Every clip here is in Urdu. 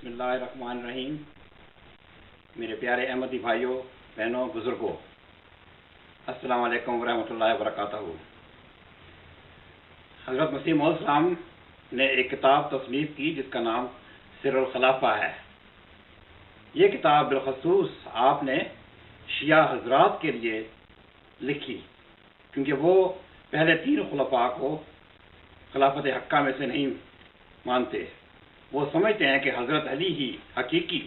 بسم اللہ الرحمن الرحیم. میرے پیارے احمدی بھائیوں، بہنوں، بزرگوں، السلام علیکم ورحمۃ اللہ وبرکاتہ. حضرت مسیح موعود السلام نے ایک کتاب تصنیف کی جس کا نام سر الخلافہ ہے. یہ کتاب بالخصوص آپ نے شیعہ حضرات کے لیے لکھی، کیونکہ وہ پہلے 3 خلفاء کو خلافت حقہ میں سے نہیں مانتے. وہ سمجھتے ہیں کہ حضرت علی ہی حقیقی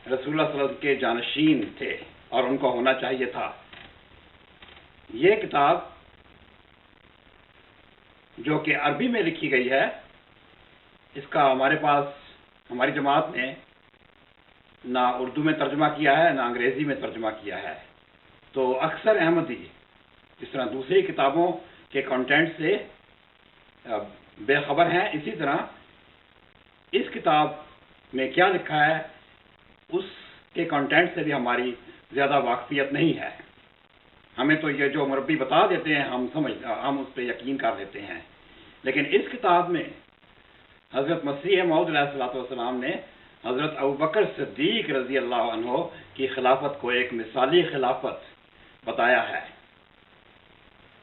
رسول اللہ صلی اللہ علیہ وسلم کے جانشین تھے اور ان کو ہونا چاہیے تھا. یہ کتاب جو کہ عربی میں لکھی گئی ہے، اس کا ہماری جماعت نے نہ اردو میں ترجمہ کیا ہے نہ انگریزی میں ترجمہ کیا ہے. تو اکثر احمدی جس طرح دوسری کتابوں کے کنٹینٹ سے بے خبر ہیں، اسی طرح اس کتاب میں کیا لکھا ہے اس کے کنٹینٹ سے بھی ہماری زیادہ واقفیت نہیں ہے. ہمیں تو یہ جو مربی بتا دیتے ہیں ہم اس پہ یقین کر لیتے ہیں. لیکن اس کتاب میں حضرت مسیح موعود علیہ السلام نے حضرت ابوبکر صدیق رضی اللہ عنہ کی خلافت کو ایک مثالی خلافت بتایا ہے،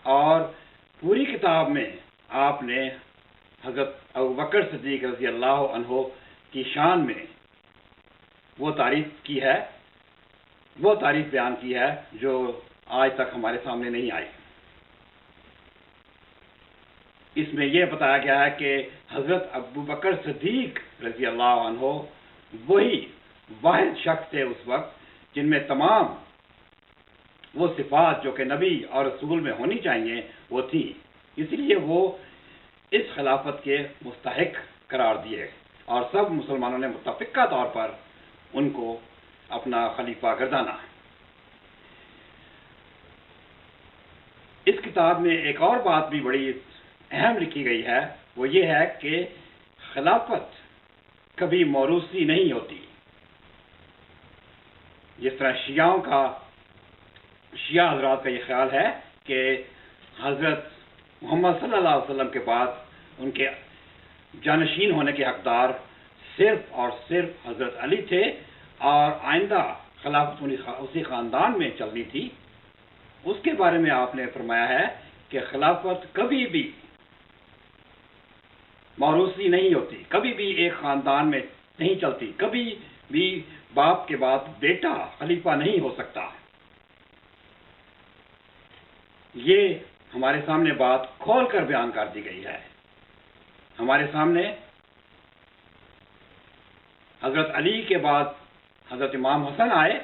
اور پوری کتاب میں آپ نے حضرت ابوبکر صدیق رضی اللہ عنہ کی شان میں وہ تعریف بیان کی ہے جو آج تک ہمارے سامنے نہیں آئی. اس میں یہ بتایا گیا ہے کہ حضرت ابوبکر صدیق رضی اللہ عنہ وہی واحد شخص تھے اس وقت جن میں تمام وہ صفات جو کہ نبی اور رسول میں ہونی چاہیے وہ تھیں. اس لیے وہ اس خلافت کے مستحق قرار دیے اور سب مسلمانوں نے متفقہ طور پر ان کو اپنا خلیفہ گردانا. اس کتاب میں ایک اور بات بھی بڑی اہم لکھی گئی ہے، وہ یہ ہے کہ خلافت کبھی موروثی نہیں ہوتی. جس طرح شیعہ حضرات کا یہ خیال ہے کہ حضرت محمد صلی اللہ علیہ وسلم کے بعد ان کے جانشین ہونے کے حقدار صرف اور صرف حضرت علی تھے اور آئندہ خلافت اسی خاندان میں چلنی تھی. اس کے بارے میں آپ نے فرمایا ہے کہ خلافت کبھی بھی موروثی نہیں ہوتی، کبھی بھی ایک خاندان میں نہیں چلتی، کبھی بھی باپ کے بعد بیٹا خلیفہ نہیں ہو سکتا. یہ ہمارے سامنے بات کھول کر بیان کر دی گئی ہے. ہمارے سامنے حضرت علی کے بعد حضرت امام حسن آئے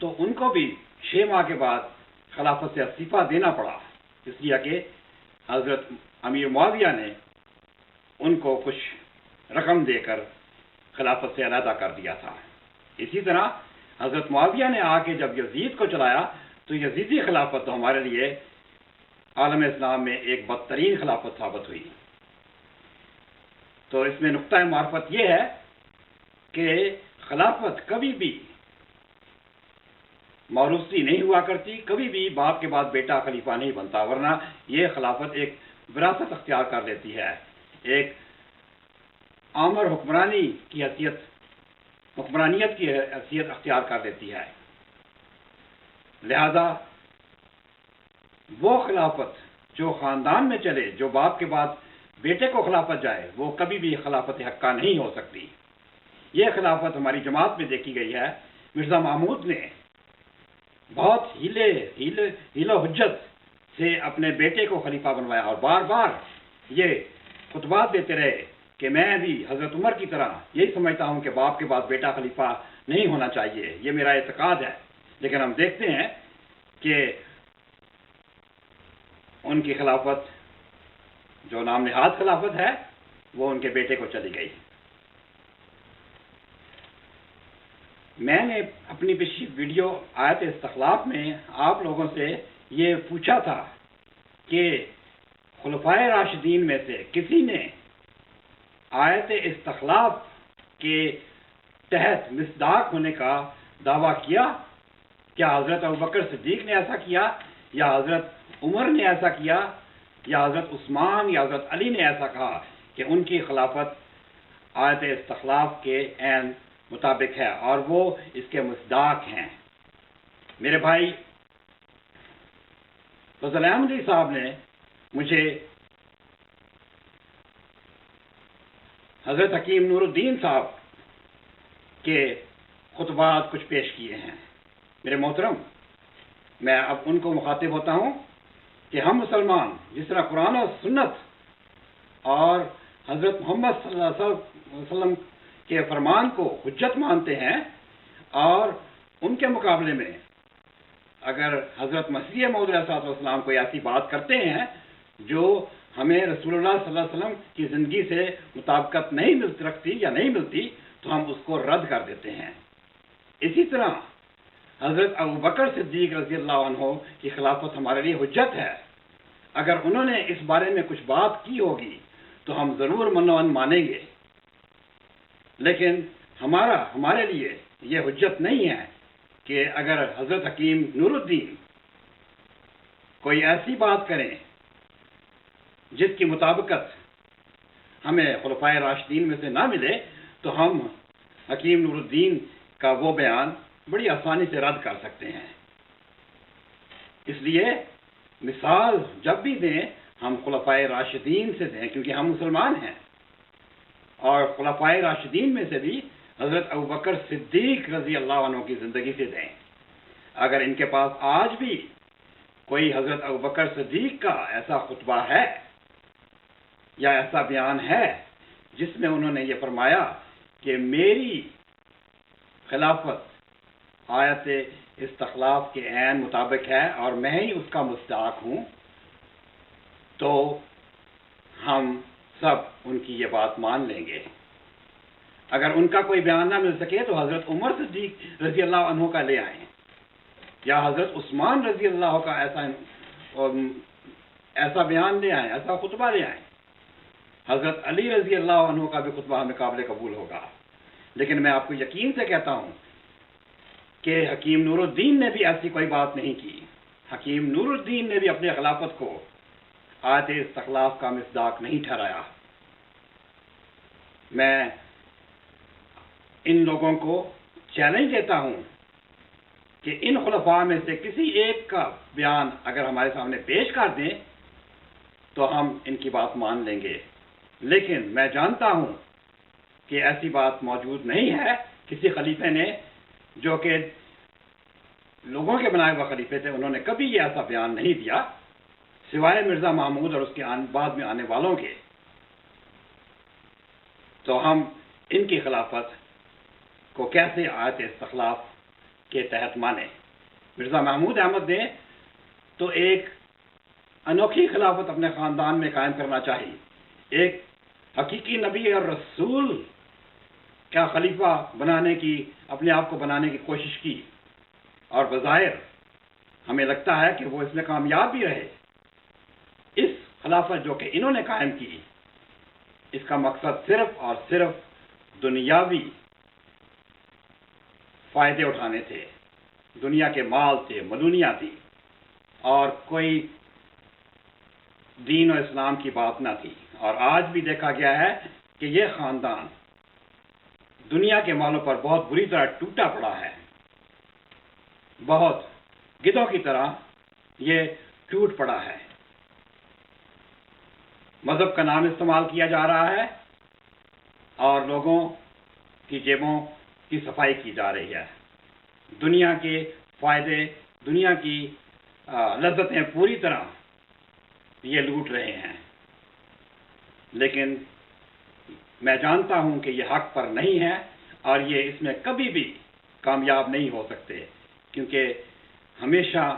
تو ان کو بھی 6 ماہ کے بعد خلافت سے استعفیٰ دینا پڑا، اس لیے کہ حضرت امیر معاویہ نے ان کو کچھ رقم دے کر خلافت سے علیحدہ کر دیا تھا. اسی طرح حضرت معاویہ نے آ کے جب یزید کو چلایا تو یزیدی خلافت تو ہمارے لیے عالم اسلام میں ایک بدترین خلافت ثابت ہوئی. تو اس میں نقطہ معرفت یہ ہے کہ خلافت کبھی بھی موروثی نہیں ہوا کرتی، کبھی بھی باپ کے بعد بیٹا خلیفہ نہیں بنتا، ورنہ یہ خلافت ایک وراثت اختیار کر لیتی ہے، ایک آمر حکمرانیت کی حیثیت اختیار کر لیتی ہے. لہذا وہ خلافت جو خاندان میں چلے، جو باپ کے بعد بیٹے کو خلافت جائے، وہ کبھی بھی خلافت حقہ نہیں ہو سکتی. یہ خلافت ہماری جماعت میں دیکھی گئی ہے. مرزا محمود نے بہت ہیل و حجت سے اپنے بیٹے کو خلیفہ بنوایا اور بار بار یہ خطبات دیتے رہے کہ میں بھی حضرت عمر کی طرح یہی سمجھتا ہوں کہ باپ کے بعد بیٹا خلیفہ نہیں ہونا چاہیے، یہ میرا اعتقاد ہے. لیکن ہم دیکھتے ہیں کہ ان کی خلافت جو نام نہاد خلافت ہے وہ ان کے بیٹے کو چلی گئی. میں نے اپنی پچھلی ویڈیو آیت استخلاف میں آپ لوگوں سے یہ پوچھا تھا کہ خلفائے راشدین میں سے کسی نے آیت استخلاف کے تحت مصداق ہونے کا دعویٰ کیا؟ کیا حضرت ابوبکر صدیق نے ایسا کیا، یا حضرت عمر نے ایسا کیا، یا حضرت عثمان یا حضرت علی نے ایسا کہا کہ ان کی خلافت آیت استخلاف کے عین مطابق ہے اور وہ اس کے مصداق ہیں۔ میرے بھائی فضل احمدی صاحب نے مجھے حضرت حکیم نور الدین صاحب کے خطبات کچھ پیش کیے ہیں۔ میرے محترم، میں اب ان کو مخاطب ہوتا ہوں کہ ہم مسلمان جس طرح قرآن و سنت اور حضرت محمد صلی اللہ علیہ وسلم کے فرمان کو حجت مانتے ہیں، اور ان کے مقابلے میں اگر حضرت مسیح موعود علیہ السلام کوئی ایسی بات کرتے ہیں جو ہمیں رسول اللہ صلی اللہ علیہ وسلم کی زندگی سے مطابقت نہیں رکھتی یا نہیں ملتی، تو ہم اس کو رد کر دیتے ہیں۔ اسی طرح حضرت ابوبکر صدیق رضی اللہ عنہ کی خلافت ہمارے لیے حجت ہے۔ اگر انہوں نے اس بارے میں کچھ بات کی ہوگی تو ہم ضرور منوان مانیں گے، لیکن ہمارے لیے یہ حجت نہیں ہے کہ اگر حضرت حکیم نور الدین کوئی ایسی بات کریں جس کی مطابقت ہمیں خلفائے راشدین میں سے نہ ملے، تو ہم حکیم نور الدین کا وہ بیان بڑی آسانی سے رد کر سکتے ہیں۔ اس لیے مثال جب بھی دیں ہم خلفائے راشدین سے دیں، کیونکہ ہم مسلمان ہیں، اور خلفائے راشدین میں سے بھی حضرت ابوبکر صدیق رضی اللہ عنہ کی زندگی سے دیں۔ اگر ان کے پاس آج بھی کوئی حضرت ابوبکر صدیق کا ایسا خطبہ ہے یا ایسا بیان ہے جس میں انہوں نے یہ فرمایا کہ میری خلافت آیت استخلاف کے عین مطابق ہے اور میں ہی اس کا مصداق ہوں، تو ہم سب ان کی یہ بات مان لیں گے۔ اگر ان کا کوئی بیان نہ مل سکے تو حضرت عمر صدیق رضی اللہ عنہ کا لے آئیں، یا حضرت عثمان رضی اللہ کا ایسا بیان لے آئیں، ایسا خطبہ لے آئیں۔ حضرت علی رضی اللہ عنہ کا بھی خطبہ ہمیں قابل قبول ہوگا۔ لیکن میں آپ کو یقین سے کہتا ہوں کہ حکیم نور الدین نے بھی ایسی کوئی بات نہیں کی۔ حکیم نور الدین نے بھی اپنی خلافت کو آیت استخلاف کا مصداق نہیں ٹھہرایا۔ میں ان لوگوں کو چیلنج دیتا ہوں کہ ان خلفاء میں سے کسی ایک کا بیان اگر ہمارے سامنے پیش کر دیں تو ہم ان کی بات مان لیں گے، لیکن میں جانتا ہوں کہ ایسی بات موجود نہیں ہے۔ کسی خلیفے نے جو کہ لوگوں کے بنائے ہوئے خلیفے تھے، انہوں نے کبھی یہ ایسا بیان نہیں دیا سوائے مرزا محمود اور اس کے بعد میں آنے والوں کے۔ تو ہم ان کی خلافت کو کیسے آیت استخلاف کے تحت مانیں؟ مرزا محمود احمد نے تو ایک انوکھی خلافت اپنے خاندان میں قائم کرنا چاہی، ایک حقیقی نبی اور رسول کا خلیفہ بنانے کی، اپنے آپ کو بنانے کی کوشش کی، اور بظاہر ہمیں لگتا ہے کہ وہ اس میں کامیاب بھی رہے۔ اس خلافت جو کہ انہوں نے قائم کی، اس کا مقصد صرف اور صرف دنیاوی فائدے اٹھانے تھے، دنیا کے مال تھے، مدنیہ تھی، اور کوئی دین و اسلام کی بات نہ تھی۔ اور آج بھی دیکھا گیا ہے کہ یہ خاندان دنیا کے مالوں پر بہت بری طرح ٹوٹا پڑا ہے، بہت گدھوں کی طرح یہ ٹوٹ پڑا ہے۔ مذہب کا نام استعمال کیا جا رہا ہے اور لوگوں کی جیبوں کی صفائی کی جا رہی ہے، دنیا کے فائدے، دنیا کی لذتیں پوری طرح یہ لوٹ رہے ہیں۔ لیکن میں جانتا ہوں کہ یہ حق پر نہیں ہے اور یہ اس میں کبھی بھی کامیاب نہیں ہو سکتے، کیونکہ ہمیشہ